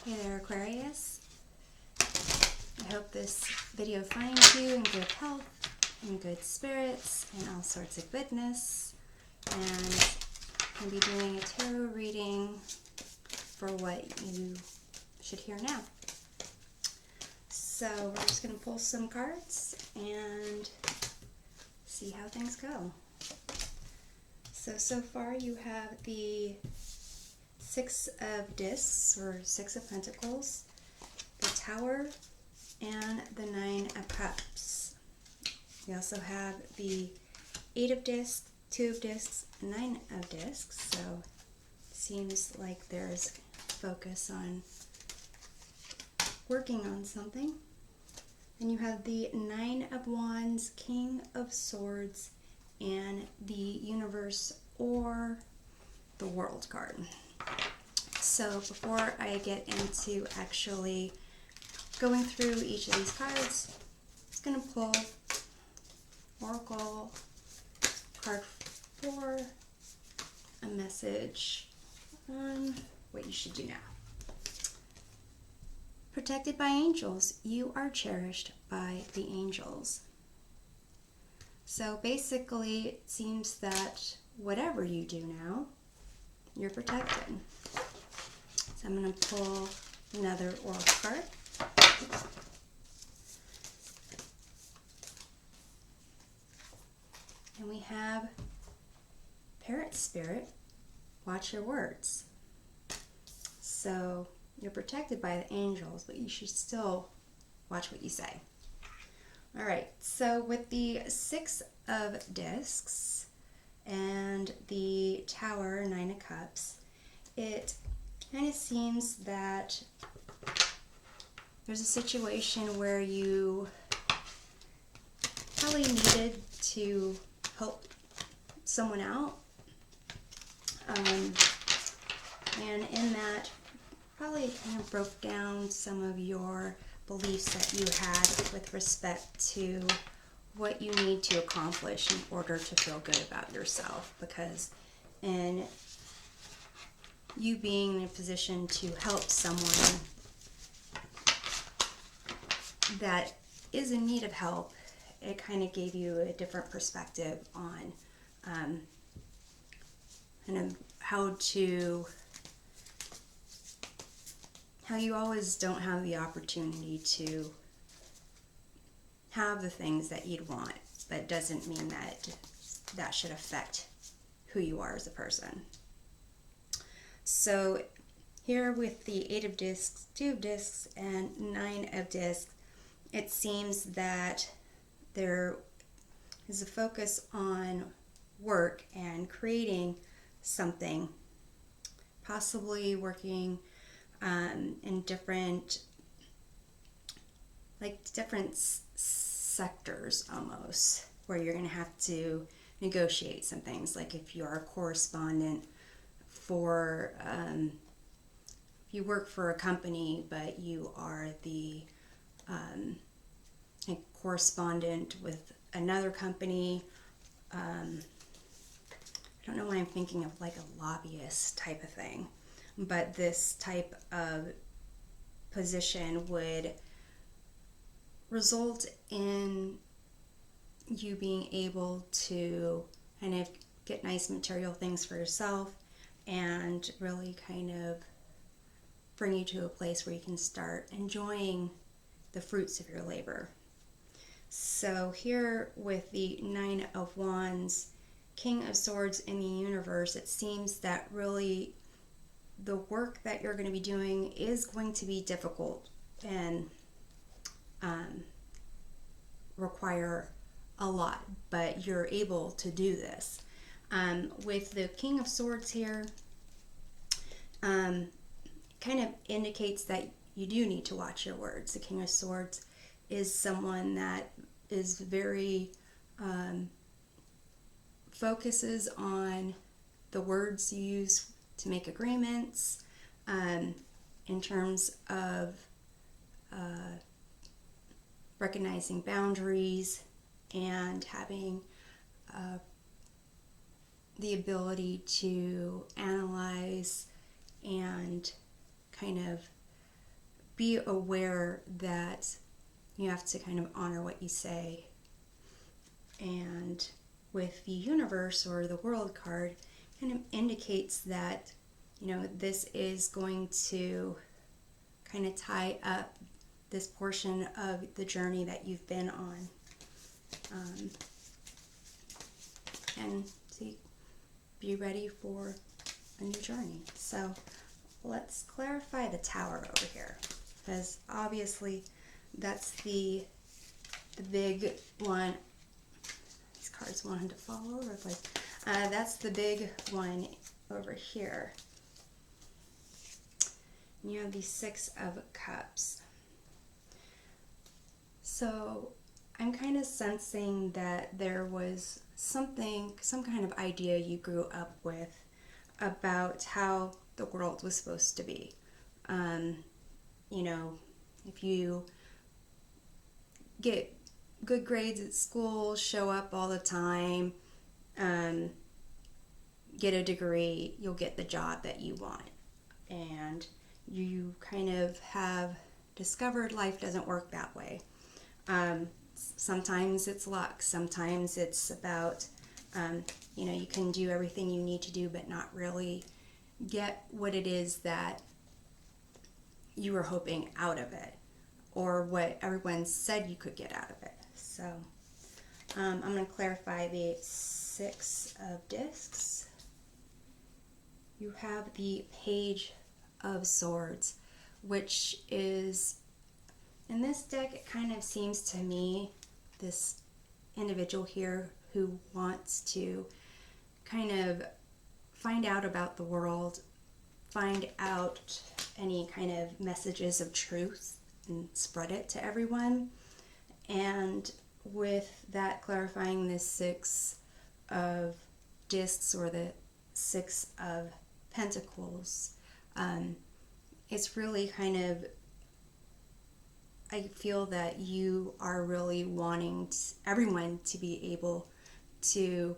Hey there, Aquarius. I hope this video finds you in good health, in good spirits, and all sorts of goodness. And I'll be doing a tarot reading for what you should hear now. So we're just going to pull some cards and see how things go. So far you have the Six of Discs, or Six of Pentacles, the Tower, and the Nine of Cups. We also have the Eight of Discs, Two of Discs, and Nine of Discs, so it seems like there's focus on working on something. Then you have the Nine of Wands, King of Swords, and the Universe or the World card. So before I get into actually going through each of these cards, I'm just going to pull Oracle card 4, a message on what you should do now. Protected by angels, you are cherished by the angels. So basically, it seems that whatever you do now, you're protected. So I'm going to pull another oracle card. And we have Parrot Spirit, watch your words. So you're protected by the angels, but you should still watch what you say. All right, so with the Six of Discs and the Tower, Nine of Cups, it kind of seems that there's a situation where you probably needed to help someone out, and in that probably kind of broke down some of your beliefs that you had with respect to what you need to accomplish in order to feel good about yourself, because in you being in a position to help someone that is in need of help, it kind of gave you a different perspective on kind of how you always don't have the opportunity to have the things that you'd want, but it doesn't mean that that should affect who you are as a person. So here with the Eight of Discs, Two of Discs, and Nine of Discs, it seems that there is a focus on work and creating something, possibly working in different sectors almost, where you're going to have to negotiate some things. Like if you're a correspondent for, if you work for a company, but you are the correspondent with another company. I don't know why I'm thinking of like a lobbyist type of thing, but this type of position would result in you being able to kind of get nice material things for yourself and really kind of bring you to a place where you can start enjoying the fruits of your labor. So here with the Nine of Wands, King of Swords in the Universe, it seems that really the work that you're going to be doing is going to be difficult and require a lot, but you're able to do this. With the King of Swords here, kind of indicates that you do need to watch your words. The King of Swords is someone that is very focuses on the words you use to make agreements, in terms of recognizing boundaries and having the ability to analyze and kind of be aware that you have to kind of honor what you say. And with the universe or the world card, kind of indicates that, this is going to kind of tie up this portion of the journey that you've been on. And to be ready for a new journey. So let's clarify the Tower over here, because obviously that's the big one. These cards wanted to fall all over the place. That's the big one over here. And you have the Six of Cups. So I'm kind of sensing that there was some kind of idea you grew up with about how the world was supposed to be. If you get good grades at school, show up all the time, get a degree, you'll get the job that you want. And you kind of have discovered life doesn't work that way. Sometimes it's luck. Sometimes it's about, you can do everything you need to do, but not really get what it is that you were hoping out of it, or what everyone said you could get out of it. So I'm going to clarify the Six of Discs. You have the Page of Swords, which is, in this deck, it kind of seems to me this individual here who wants to kind of find out about the world, find out any kind of messages of truth and spread it to everyone. And with that, clarifying the Six of Discs or the Six of Pentacles, it's really kind of, I feel that you are really wanting everyone to be able to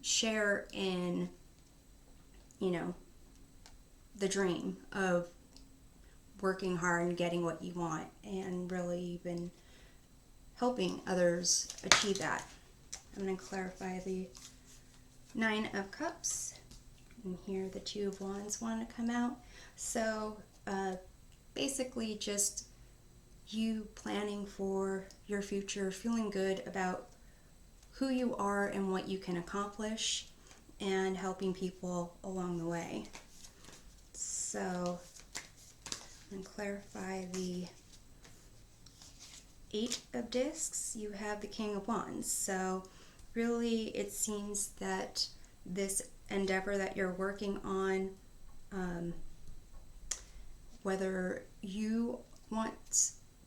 share in, the dream of working hard and getting what you want, and really even helping others achieve that. I'm going to clarify the Nine of Cups, and here the Two of Wands want to come out. So basically just you planning for your future, feeling good about who you are and what you can accomplish, and helping people along the way. So I'm going to clarify the Eight of Discs. You have the King of Wands. So really it seems that this endeavor that you're working on, whether you want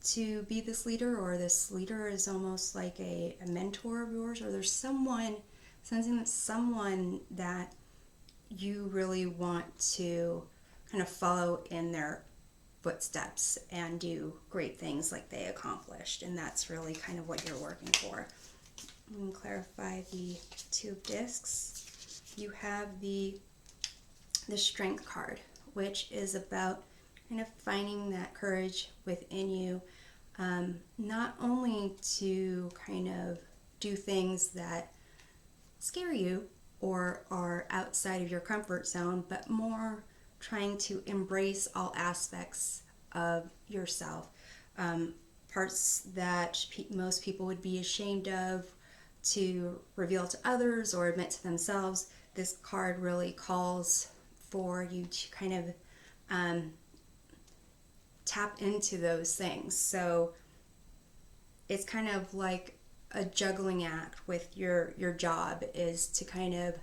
to be this leader, or this leader is almost like a mentor of yours, or there's someone, sensing that someone that you really want to kind of follow in their footsteps and do great things like they accomplished, and that's really kind of what you're working for. And clarify the Two of Discs. You have the Strength card, which is about kind of finding that courage within you, not only to kind of do things that scare you or are outside of your comfort zone, but more trying to embrace all aspects of yourself. Parts that most people would be ashamed of to reveal to others or admit to themselves. This card really calls for you to kind of tap into those things. So it's kind of like a juggling act with your job, is to kind of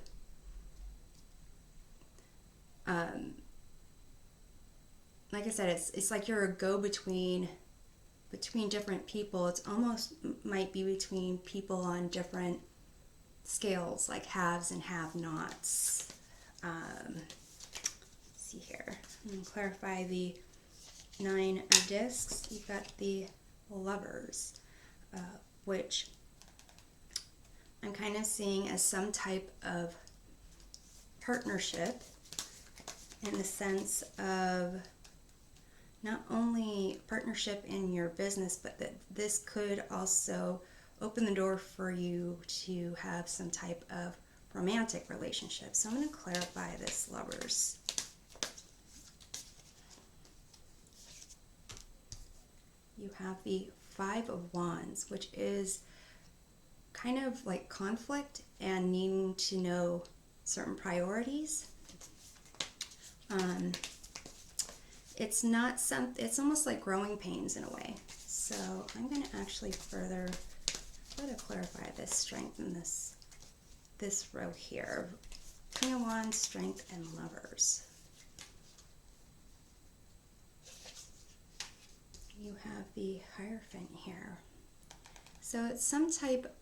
like I said, it's like you're a go-between between different people. It's almost might be between people on different scales, like haves and have-nots. Let's see here. I'm going to clarify the Nine of Discs. You've got the Lovers, which I'm kind of seeing as some type of partnership, in the sense of not only partnership in your business, but that this could also open the door for you to have some type of romantic relationship. So I'm going to clarify this, Lovers. You have the Five of Wands, which is kind of like conflict and needing to know certain priorities. It's almost like growing pains in a way. So I'm going to actually further clarify this, strengthen this row here. King of Wands, Strength, and Lovers. You have the Hierophant here. So it's some type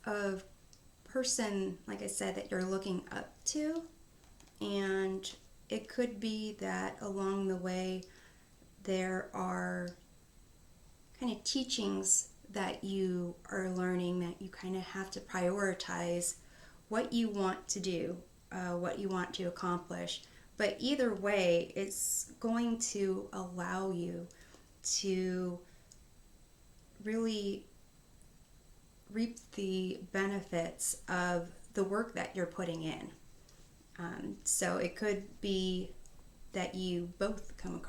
of person, like I said, that you're looking up to, and it could be that along the way there are kind of teachings that you are learning that you kind of have to prioritize what you want to do, what you want to accomplish. But either way, it's going to allow you to really reap the benefits of the work that you're putting in. So it could be that you both come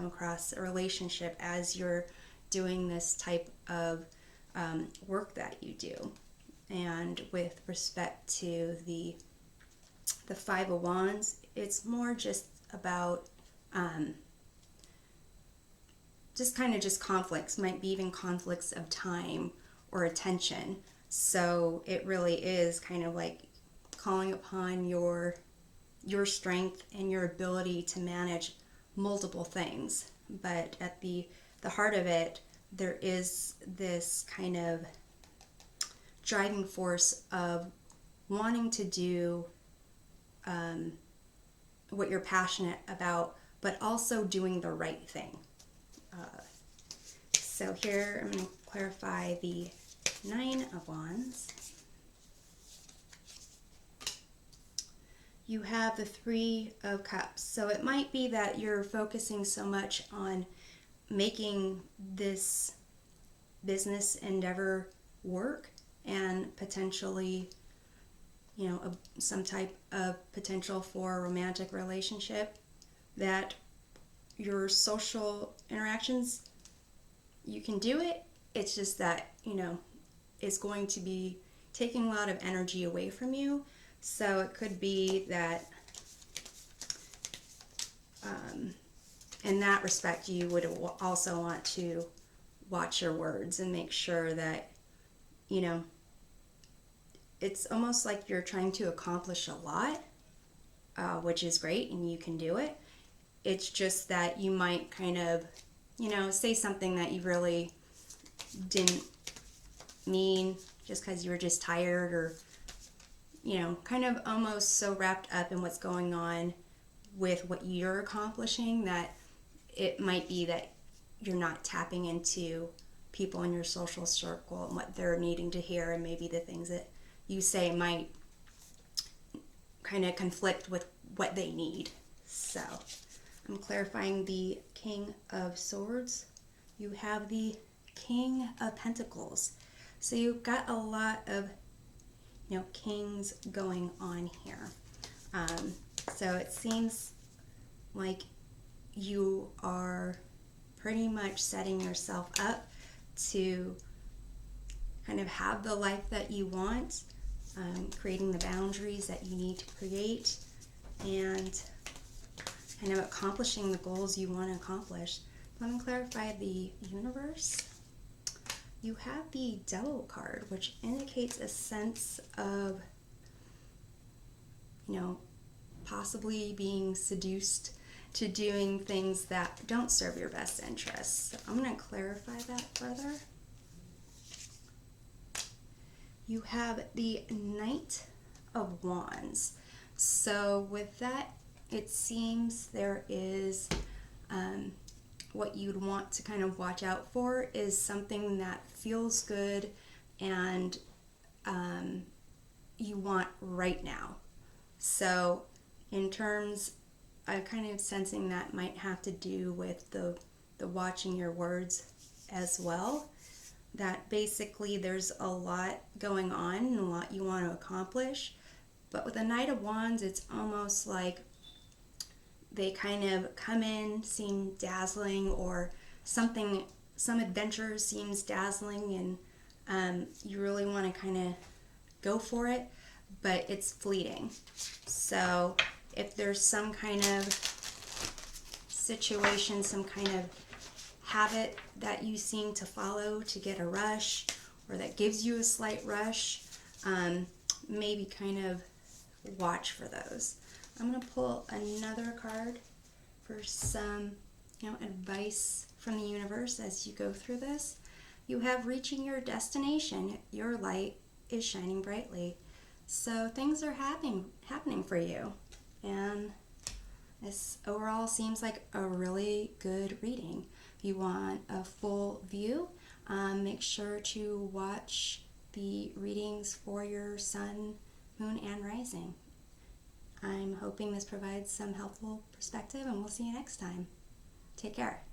across a relationship as you're doing this type of work that you do. And with respect to the Five of Wands, it's more just about just conflicts, might be even conflicts of time or attention. So it really is kind of like calling upon your strength and your ability to manage multiple things. But at the heart of it, there is this kind of driving force of wanting to do what you're passionate about, but also doing the right thing. So here I'm going to clarify the Nine of Wands. You have the Three of Cups. So it might be that you're focusing so much on making this business endeavor work and potentially, some type of potential for a romantic relationship, that your social interactions, you can do it. It's just that, it's going to be taking a lot of energy away from you. So it could be that in that respect, you would also want to watch your words and make sure that, it's almost like you're trying to accomplish a lot, which is great, and you can do it. It's just that you might kind of, say something that you really didn't mean just because you were just tired, or, kind of almost so wrapped up in what's going on with what you're accomplishing that it might be that you're not tapping into people in your social circle and what they're needing to hear, and maybe the things that you say might kind of conflict with what they need. So I'm clarifying the King of Swords. You have the King of Pentacles. So you've got a lot of, kings going on here. So it seems like you are pretty much setting yourself up to kind of have the life that you want, creating the boundaries that you need to create, and kind of accomplishing the goals you want to accomplish. Let me clarify the universe. You have the Devil card, which indicates a sense of, possibly being seduced to doing things that don't serve your best interests. So I'm going to clarify that further. You have the Knight of Wands. So with that, it seems there is what you'd want to kind of watch out for is something that feels good and you want right now. So in terms I'm kind of sensing that might have to do with the watching your words as well. That basically there's a lot going on and a lot you want to accomplish. But with the Knight of Wands, it's almost like they kind of come in, seem dazzling, or something, some adventure seems dazzling, and you really want to kind of go for it, but it's fleeting. So if there's some kind of situation, some kind of habit that you seem to follow to get a rush, or that gives you a slight rush, maybe kind of watch for those. I'm going to pull another card for some, advice from the universe as you go through this. You have reaching your destination. Your light is shining brightly. So things are happening for you. And this overall seems like a really good reading. If you want a full view, make sure to watch the readings for your sun, moon, and rising. I'm hoping this provides some helpful perspective, and we'll see you next time. Take care.